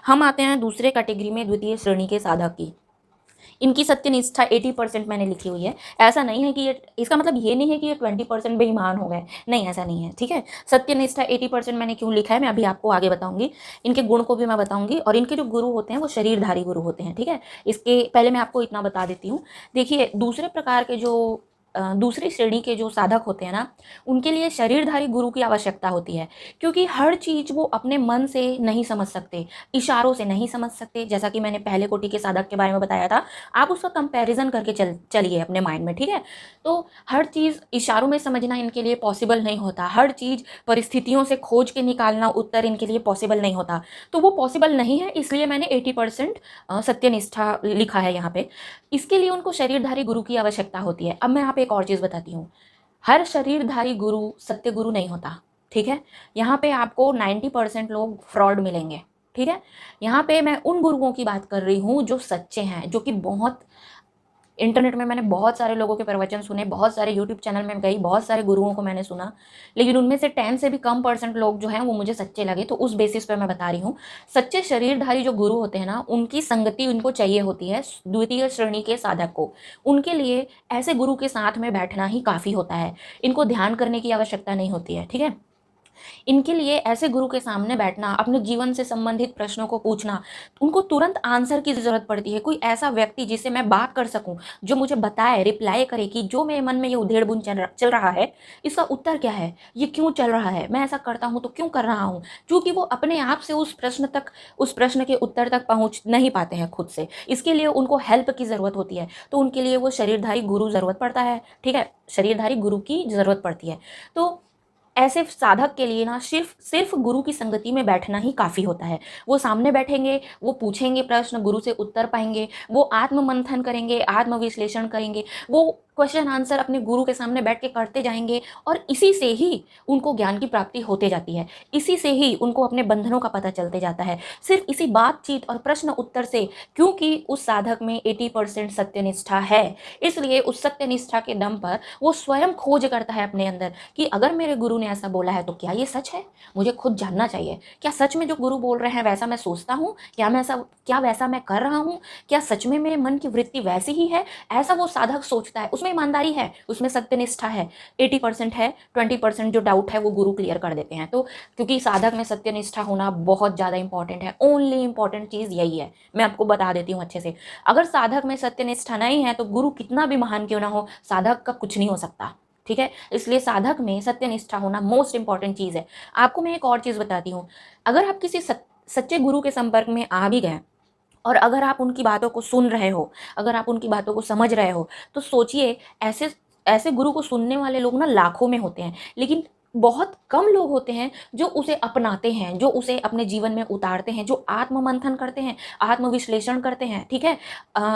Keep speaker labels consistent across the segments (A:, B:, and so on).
A: हम आते हैं दूसरे कैटेगरी में, द्वितीय श्रेणी के साधक की। इनकी सत्यनिष्ठा 80% मैंने लिखी हुई है। ऐसा नहीं है कि ये, इसका मतलब ये नहीं है कि ये 20% बेईमान हो गए, नहीं ऐसा नहीं है, ठीक है। सत्यनिष्ठा 80% मैंने क्यों लिखा है मैं अभी आपको आगे बताऊंगी, इनके गुण को भी मैं बताऊंगी, और इनके जो गुरु होते हैं वो शरीरधारी गुरु होते हैं, ठीक है। इसके पहले मैं आपको इतना बता देती हूँ। देखिए, दूसरे प्रकार के जो दूसरी श्रेणी के जो साधक होते हैं ना, उनके लिए शरीरधारी गुरु की आवश्यकता होती है, क्योंकि हर चीज वो अपने मन से नहीं समझ सकते, इशारों से नहीं समझ सकते। जैसा कि मैंने पहले कोटि के साधक के बारे में बताया था, आप उसका कंपैरिजन करके चलिए अपने माइंड में, ठीक है। तो हर चीज इशारों में समझना इनके लिए पॉसिबल नहीं होता, हर चीज परिस्थितियों से खोज के निकालना उत्तर इनके लिए पॉसिबल नहीं होता। तो वो पॉसिबल नहीं है, इसलिए मैंने 80% सत्यनिष्ठा लिखा है यहाँ पे। इसके लिए उनको शरीरधारी गुरु की आवश्यकता होती है। अब मैं यहाँ पे एक और चीज बताती हूँ, हर शरीरधारी गुरु सत्य गुरु नहीं होता, ठीक है। यहाँ पे आपको 90% लोग फ्रॉड मिलेंगे, ठीक है। यहाँ पे मैं उन गुरुओं की बात कर रही हूँ जो सच्चे हैं, जो कि बहुत, इंटरनेट में मैंने बहुत सारे लोगों के प्रवचन सुने, बहुत सारे यूट्यूब चैनल में गई, बहुत सारे गुरुओं को मैंने सुना, लेकिन उनमें से 10 से भी कम % लोग जो हैं वो मुझे सच्चे लगे। तो उस बेसिस पे मैं बता रही हूँ, सच्चे शरीरधारी जो गुरु होते हैं ना, उनकी संगति उनको चाहिए होती है द्वितीय श्रेणी के साधक को। उनके लिए ऐसे गुरु के साथ में बैठना ही काफ़ी होता है, इनको ध्यान करने की आवश्यकता नहीं होती है, ठीक है। इनके लिए ऐसे गुरु के सामने बैठना, अपने जीवन से संबंधित प्रश्नों को पूछना, उनको तुरंत आंसर की जरूरत पड़ती है। कोई ऐसा व्यक्ति जिससे मैं बात कर सकूं, जो मुझे बताए, रिप्लाई करे कि जो मेरे मन में ये उधेड़ बुन चल रहा है, इसका उत्तर क्या है, ये क्यों चल रहा है, मैं ऐसा करता हूं तो क्यों कर रहा हूं। क्योंकि वो अपने आप से उस प्रश्न के उत्तर तक पहुंच नहीं पाते हैं खुद से, इसके लिए उनको हेल्प की जरूरत होती है। तो उनके लिए वो शरीरधारी गुरु जरूरत पड़ता है, ठीक है, शरीरधारी गुरु की जरूरत पड़ती है। तो ऐसे साधक के लिए ना सिर्फ सिर्फ गुरु की संगति में बैठना ही काफी होता है। वो सामने बैठेंगे, वो पूछेंगे प्रश्न, गुरु से उत्तर पाएंगे, वो आत्म मंथन करेंगे, आत्म विश्लेषण करेंगे, वो क्वेश्चन आंसर अपने गुरु के सामने बैठ के करते जाएंगे, और इसी से ही उनको ज्ञान की प्राप्ति होते जाती है, इसी से ही उनको अपने बंधनों का पता चलते जाता है, सिर्फ इसी बातचीत और प्रश्न उत्तर से। क्योंकि उस साधक में 80% सत्यनिष्ठा है, इसलिए उस सत्यनिष्ठा के दम पर वो स्वयं खोज करता है अपने अंदर कि अगर मेरे गुरु ने ऐसा बोला है तो क्या ये सच है, मुझे खुद जानना चाहिए। क्या सच में जो गुरु बोल रहे हैं वैसा मैं सोचता हूँ, क्या वैसा मैं कर रहा हूँ, क्या सच में मेरे मन की वृत्ति वैसी ही है। ऐसा वो साधक सोचता है, उसमें ईमानदारी है, उसमें सत्यनिष्ठा है। 80% है, 20% जो डाउट है वो गुरु क्लियर कर देते हैं। तो क्योंकि साधक में सत्यनिष्ठा होना बहुत ज़्यादा इंपॉर्टेंट है, ओनली इंपॉर्टेंट चीज़ यही है। मैं आपको बता देती हूँ अच्छे से, अगर साधक में सत्यनिष्ठा नहीं है तो गुरु कितना भी महान क्यों ना हो, साधक का कुछ नहीं हो सकता, ठीक है। इसलिए साधक में सत्यनिष्ठा होना मोस्ट इंपॉर्टेंट चीज़ है। आपको मैं एक और चीज़ बताती हूँ, अगर आप किसी सच्चे गुरु के संपर्क में आ भी गए, और अगर आप उनकी बातों को सुन रहे हो, अगर आप उनकी बातों को समझ रहे हो, तो सोचिए, ऐसे ऐसे गुरु को सुनने वाले लोग ना लाखों में होते हैं, लेकिन बहुत कम लोग होते हैं जो उसे अपनाते हैं, जो उसे अपने जीवन में उतारते हैं, जो आत्म मंथन करते हैं, आत्म विश्लेषण करते हैं, ठीक है।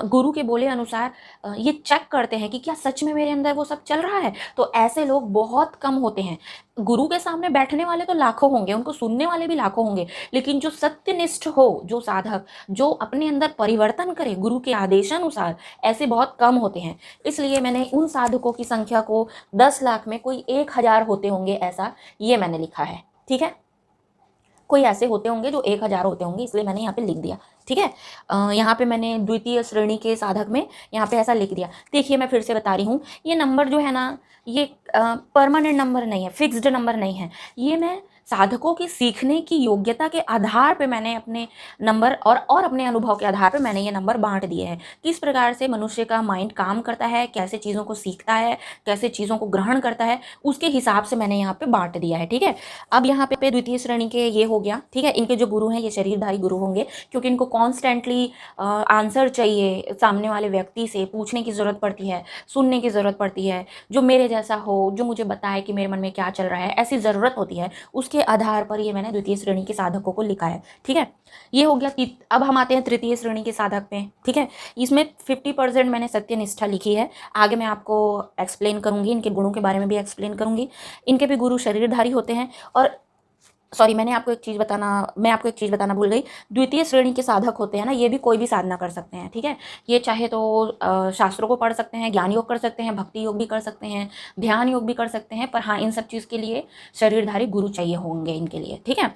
A: गुरु के बोले अनुसार ये चेक करते हैं कि क्या सच में मेरे अंदर वो सब चल रहा है। तो ऐसे लोग बहुत कम होते हैं। गुरु के सामने बैठने वाले तो लाखों होंगे, उनको सुनने वाले भी लाखों होंगे, लेकिन जो सत्यनिष्ठ हो, जो साधक, जो अपने अंदर परिवर्तन करे गुरु के आदेशानुसार, ऐसे बहुत कम होते हैं। इसलिए मैंने उन साधकों की संख्या को 10 लाख में कोई 1000 होते होंगे, ऐसा ये मैंने लिखा है, ठीक है। कोई ऐसे होते होंगे जो 1000 होते होंगे, इसलिए मैंने यहाँ पे लिख दिया, ठीक है। यहाँ पे मैंने द्वितीय श्रेणी के साधक में यहाँ पे ऐसा लिख दिया। देखिए, मैं फिर से बता रही हूँ, ये नंबर जो है ना, ये परमानेंट नंबर नहीं है, फिक्स्ड नंबर नहीं है। ये मैं साधकों की सीखने की योग्यता के आधार पे मैंने अपने नंबर और अपने अनुभव के आधार पे मैंने ये नंबर बांट दिए हैं। किस प्रकार से मनुष्य का माइंड काम करता है, कैसे चीज़ों को सीखता है, कैसे चीज़ों को ग्रहण करता है, उसके हिसाब से मैंने यहाँ पे बांट दिया है, ठीक है। अब यहाँ पे द्वितीय श्रेणी के ये हो गया, ठीक है। इनके जो गुरु हैं ये शरीरधारी गुरु होंगे, क्योंकि इनको कॉन्स्टेंटली आंसर चाहिए, सामने वाले व्यक्ति से पूछने की ज़रूरत पड़ती है, सुनने की ज़रूरत पड़ती है, जो मेरे जैसा हो, जो मुझे बताए कि मेरे मन में क्या चल रहा है, ऐसी ज़रूरत होती है। उसके आधार पर ये मैंने द्वितीय श्रेणी के साधकों को लिखा है, ठीक है। ये हो गया। अब हम आते हैं तृतीय श्रेणी के साधक में, ठीक है। इसमें 50% मैंने सत्यनिष्ठा लिखी है, आगे मैं आपको एक्सप्लेन करूंगी, इनके गुणों के बारे में भी एक्सप्लेन करूंगी। इनके भी गुरु शरीरधारी होते हैं। और सॉरी, मैं आपको एक चीज़ बताना भूल गई। द्वितीय श्रेणी के साधक होते हैं ना, ये भी कोई भी साधना कर सकते हैं, ठीक है। ये चाहे तो शास्त्रों को पढ़ सकते हैं, ज्ञान योग कर सकते हैं, भक्ति योग भी कर सकते हैं, ध्यान योग भी कर सकते हैं, पर हाँ, इन सब चीज़ के लिए शरीरधारी गुरु चाहिए होंगे इनके लिए, ठीक है।